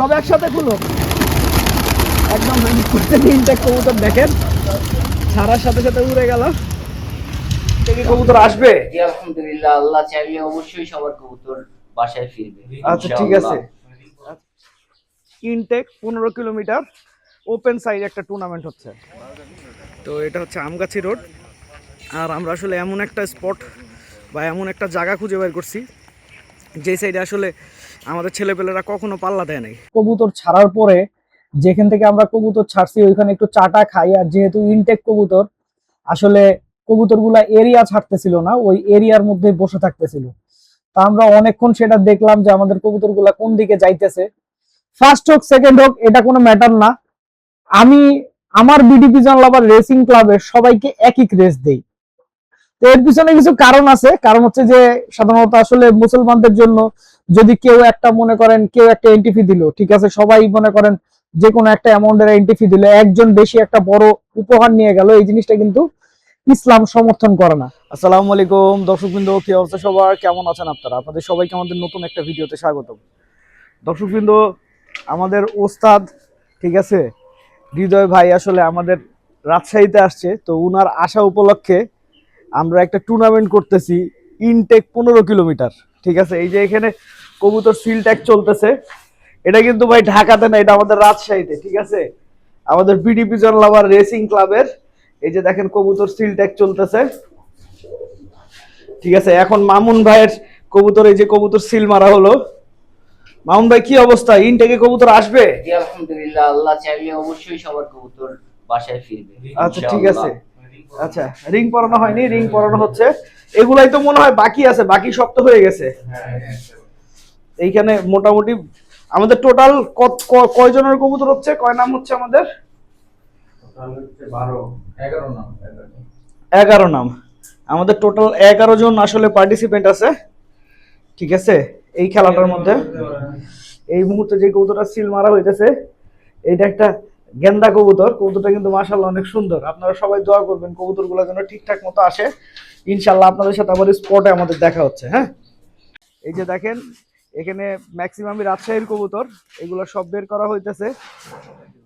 সব একসাথে খুলো একদম তিনটা কবুতর দেখেন ছাড়ার সাথে সাথে উড়ে গেল। কবুতর আসবে আলহামদুলিল্লাহ, আল্লাহ চাইলে অবশ্যই সবার কবুতর বাসায় ফিরবে। আচ্ছা ঠিক আছে। ইনটেক 15 কিলোমিটার ওপেন সাইড একটা টুর্নামেন্ট হচ্ছে। তো এটা হচ্ছে আমগাছি রোড। আর আমরা আসলে এমন একটা স্পট বা এমন একটা জায়গা খুঁজে বের করছি যে সাইডে আসলে আমাদের ছেলেপেলেরা কখনো পাল্লা দেয় নাই। কবুতর ছাড়ার পরে যেখান থেকে আমরা কবুতর ছাড়ছি ওইখানে একটু চাটা খাই। আর যেহেতু ইনটেক কবুতর আসলে কবুতরগুলা এরিয়া ছাড়তেছিল না, ওই এরিয়ার মধ্যে বসে থাকতেছিল। তা আমরা অনেকক্ষণ সেটা দেখলাম যে আমাদের কবুতরগুলা কোন দিকে যাইতেছে। ফার্স্ট হোক সেকেন্ড হোক এটা কোনো ম্যাটার না, আমি আমার বিডি পিজন লাভার রেসিং ক্লাবের সবাইকে একই ক্রেজ দেই। তো এর পিছনে কিছু কারণ আছে। কারণ হচ্ছে যে সাধারণত আসলে মুসলমানদের জন্য যদি কেউ একটা মনে করেন কেউ একটা এন্ট্রি ফি দিল, ঠিক আছে, সবাই মনে করেন যে কোনো একটা অ্যামাউন্টের এন্ট্রি ফি দিল, একজন বেশি একটা বড় উপহার নিয়ে গেল, এই জিনিসটা কিন্তু ইসলাম সমর্থন করে না। আসসালামু আলাইকুম দর্শকবৃন্দ, কি অবস্থা সবার, কেমন আছেন আপনারা? আপনাদের সবাইকে আমাদের নতুন একটা ভিডিওতে স্বাগতম। দর্শকবৃন্দ, আমাদের ওস্তাদ, ঠিক আছে, হৃদয় ভাই আসলে আমাদের রাজশাহীতে আসছে। তো উনার আসা উপলক্ষে আমরা একটা টুর্নামেন্ট করতেছি, ইনটেক 15 কিলোমিটার, ঠিক আছে। এই যে এখানে কবুতর সিল ট্যাগ চলতেছে, এটা কিন্তু ভাই ঢাকাতে না, এটা আমাদের রাজশাহীতে, ঠিক আছে, আমাদের বিডি পিজন লাভার রেসিং ক্লাবের। এই যে দেখেন কবুতর সিল ট্যাগ চলতেছে, ঠিক আছে। এখন মামুন ভাইয়ের কবুতর, এই যে কবুতর সিল মারা হলো। মামুন ভাই কি অবস্থা, ইনটেকে কবুতর আসবে? আলহামদুলিল্লাহ, আল্লাহ চাইলে অবশ্যই সবার কবুতর বাসায় ফিরবে। আচ্ছা ঠিক আছে। আচ্ছা, রিং পরানো হয়নি, রিং পরানো হচ্ছে। এগুলাই তো মনে হয় বাকি আছে, বাকি সব তো হয়ে গেছে। এইখানে মোটামুটি আমাদের টোটাল কয়জনের কবুতর হচ্ছে, কয় নাম হচ্ছে আমাদের? 11 নাম। আমাদের টোটাল 11 জন আসলে পার্টিসিপেন্ট আছে, ঠিক আছে, এই খেলাটার মধ্যে। এই মুহূর্তে যে কবুতরটা সিল মারা হইতেছে এটা একটা গেন্দা কবুতর। কবুতরটা কিন্তু মাশাআল্লাহ অনেক সুন্দর। আপনারা সবাই দোয়া করবেন কবুতরগুলো যেন ঠিকঠাক মতো আসে। ইনশাআল্লাহ আপনাদের সাথে আবার স্পটে আমাদের দেখা হচ্ছে। হ্যাঁ, এই যে দেখেন এখানে ম্যাক্সিমামই রাজশাহীর কবুতর, এগুলো সব বের করা হইতেছে।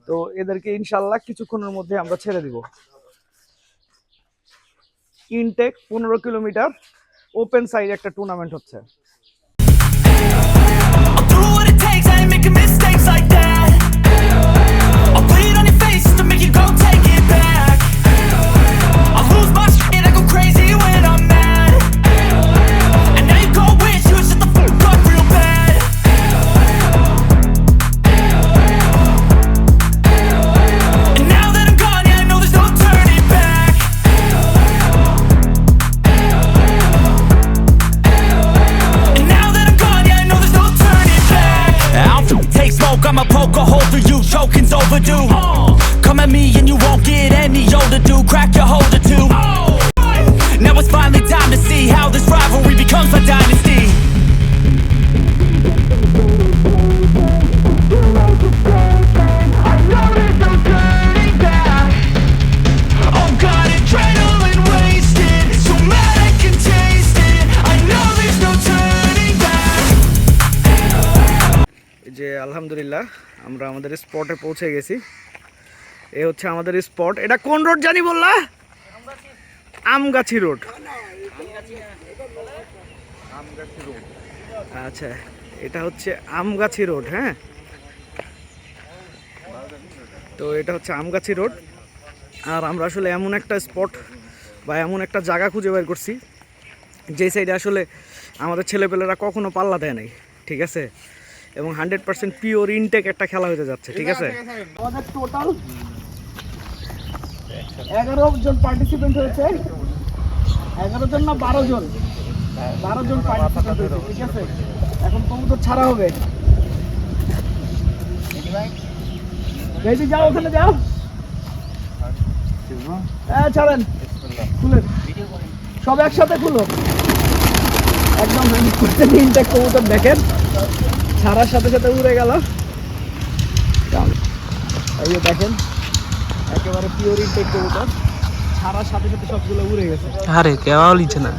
তো এদেরকে ইনশাআল্লাহ কিছুক্ষণের মধ্যে আমরা ছেড়ে দিব। ইনটেক 15 কিলোমিটার ওপেন সাইড একটা টুর্নামেন্ট হচ্ছে। I'ma poke a hole through you, choking's overdue. Come at me and you won't get any older, dude. Crack your holder too. Now it's finally time to see how this rivalry becomes a dynasty. Oh God, adrenaline wasted, so mad I can taste it. I know there's no turning back. যে আলহামদুলিল্লাহ আমরা আমাদের স্পটে পৌঁছে গেছি। এ হচ্ছে আমাদের spot. এটা কোন রোড জানি বললা? আমগাছি রোড। আচ্ছা, এটা হচ্ছে আমগাছি রোড। হ্যাঁ, তো এটা হচ্ছে আমগাছি রোড। আর আমরা আসলে এমন একটা স্পট বা এমন একটা জায়গা খুঁজে বের করছি যে সাইডে আসলে আমাদের ছেলেপেলেরা কখনো পাল্লা দেয় নাই, ঠিক আছে, এবং 100% পিওর ইনটেক একটা খেলা হতে যাচ্ছে, ঠিক আছে। আমাদের টোটাল 11 জন পার্টিসিপেন্ট হয়েছে। 11 জন না 12 জন, 12 জন পার্টিসিপেন্ট হয়েছে, ঠিক আছে। এখন কবুতর ছাড়া হবে। এই যে যাও, ওখানে যাও। হ্যাঁ ছাড়েন, খুলেন, সব একসাথে খুলো একদম ইনটেক কবুতর দেখেন ছাড়ার সাথে সাথে উড়ে গেল। এই যে দেখেন একেবারে পিওর ইনটেক কবুতর, ছাড়ার সাথে সাথে সবগুলো উড়ে গেছে। আরে কেওয়াও লিছে না,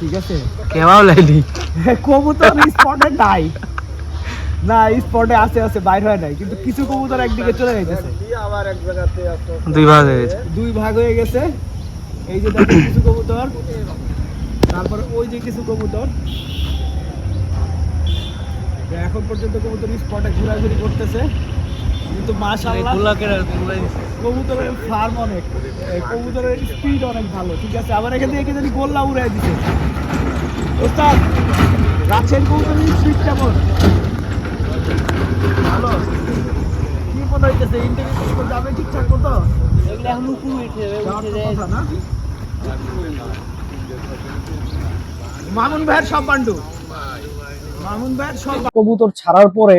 ঠিক আছে, কেওয়াও লাইলি কবুতর স্পটে নাই। না স্পটে আছে আছে বাইর হয় নাই, কিন্তু কিছু কবুতর একদিকে চলে যাইতেছে, আবার এক জায়গাতে দুই ভাগ হয়ে গেছে। এই যে দেখো কিছু কবুতর, তারপরে ওই যে কিছু কবুতর। এখন পর্যন্ত কবুতর স্পটে ঘোরাঘুরি করতেছে, কিন্তু মাশাআল্লাহ কবুতরের ফার্ম অনেক, কবুতরের স্পিড অনেক ভালো। ঠিক আছে, আবার এখান থেকে যদি গোল্লা উড়াই দিছে ওস্তাদ, রাজশাহীর কবুতরের স্পিড কেমন? ভালো। কি মনে হইতেছে ইন্টারভিউ যাবে ঠিকঠাক মতো? এগুলো এখন উপরে উঠে কথা না? মামুন ভাইয়ের সব পান্ডু, মামুন ভাইয়ের সব কবুতর ছাড়ার পরে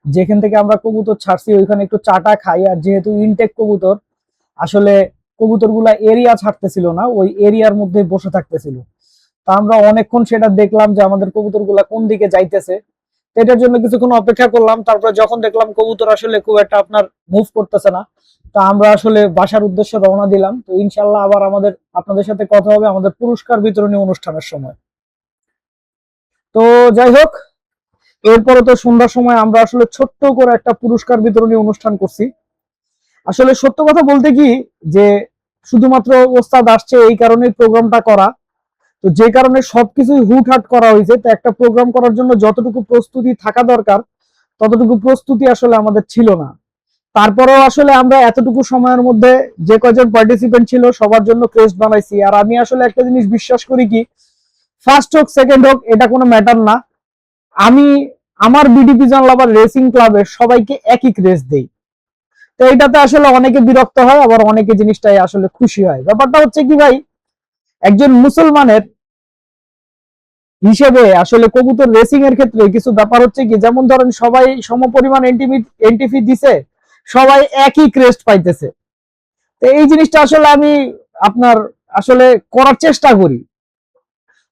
যেখান থেকে আমরা কবুতর ছাড়ছি ওইখানে একটু চাটা খাই। আর যেহেতু ইনটেক কবুতর, আসলে কবুতরগুলা এরিয়া ছাড়তেছিল না, ওই এরিয়ার মধ্যে বসে থাকতেছিল। তা আমরা অনেকক্ষণ সেটা দেখলাম যে আমাদের কবুতরগুলা কোন দিকে যাইতেছে, এটার জন্য কিছুক্ষণ অপেক্ষা করলাম। তারপরে যখন দেখলাম কবুতর আসলে খুব একটা আপনার মুভ করতেছে না, তা আমরা আসলে বাসার উদ্দেশ্যে রওনা দিলাম। তো ইনশাল্লাহ আবার আপনাদের সাথে কথা হবে আমাদের পুরস্কার বিতরণী অনুষ্ঠানের সময়। তো যাই হোক, এরপরে তো সন্ধ্যার সময় আমরা আসলে ছোট্ট করে একটা পুরস্কার বিতরণী অনুষ্ঠান করছি। আসলে সত্য কথা বলতে কি, যে শুধুমাত্র ওস্তাদ আসছে এই কারণে প্রোগ্রামটা করা, তো যে কারণে সবকিছুই হুটহাট করা হয়েছে। তো একটা প্রোগ্রাম করার জন্য যতটুকু প্রস্তুতি থাকা দরকার ততটুকু প্রস্তুতি আসলে আমাদের ছিল না। তারপরেও আসলে আমরা এতটুকু সময়ের মধ্যে যে কয়জন পার্টিসিপেন্ট ছিল সবার জন্য ক্রেস্ট বানাইছি। আর আমি আসলে একটা জিনিস বিশ্বাস করি কি, ফার্স্ট হোক সেকেন্ড হোক এটা কোনো ম্যাটার না, আমি আমার বিডিপি জন লাভার রেসিং ক্লাবের সবাইকে একই ক্রেস্ট দেই। তো এইটাতে আসলে অনেকে বিরক্ত হয়, আবার অনেকে জিনিসটাই আসলে খুশি হয়। ব্যাপারটা হচ্ছে কি ভাই, একজন মুসলমানের হিসেবে আসলে কবুতর রেসিং এর ক্ষেত্রে কিছু ব্যাপার হচ্ছে কি, যেমন ধরেন সবাই সমপরিমাণ এন্ট্রি দিছে, সবাই একই ক্রেস্ট পাইতেছে। তো এই জিনিসটা আসলে আমি আপনার আসলে করার চেষ্টা করি।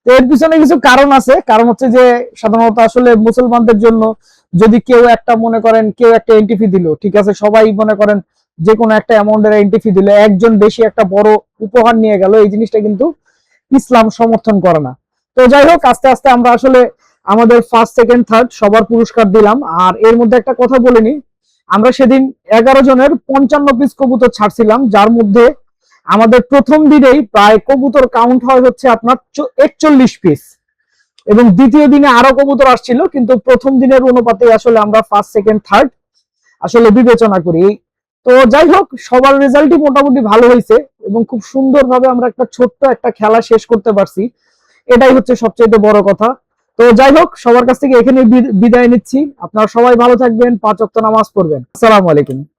তো এর পিছনে কিছু কারণ আছে। কারণ হচ্ছে যে সাধারণত আসলে মুসলমানদের জন্য যদি কেউ একটা মনে করেন কেউ একটা এন্ট্রি দিল, ঠিক আছে, সবাই মনে করেন যে কোনো একটা অ্যামাউন্টের এন্ট্রি দিল, একজন বেশি একটা বড় উপহার নিয়ে গেল, এই জিনিসটা কিন্তু ইসলাম সমর্থন করে না। তো যাই হোক, আস্তে আস্তে আমরা আসলে আমাদের ফার্স্ট সেকেন্ড থার্ড সবার পুরস্কার দিলাম। আর এর মধ্যে একটা কথা বলিনি, আমরা সেদিন 11 জনের 55 পিস কবুতর ছাড়ছিলাম, যার মধ্যে আমাদের প্রথম দিনেই প্রায় কবুতর কাউন্ট হয় হচ্ছে আপনার 41 পিস, এবং দ্বিতীয় দিনে আরো কবুতর আসছিল, কিন্তু প্রথম দিনের অনুপাতে আসলে আমরা ফার্স্ট সেকেন্ড থার্ড আসলে বিবেচনা করি। তো যাই হোক, সবার রেজাল্টই মোটামুটি ভালো হয়েছে এবং খুব সুন্দরভাবে আমরা একটা ছোট্ট একটা খেলা শেষ করতে পারছি, এটাই হচ্ছে সবচেয়ে বড় কথা। তো যাই হোক, সবার কাছ থেকে এখানে বিদায় নিচ্ছি। আপনারা সবাই ভালো থাকবেন, 5 ওয়াক্ত নামাজ পড়বেন। আসসালামু আলাইকুম।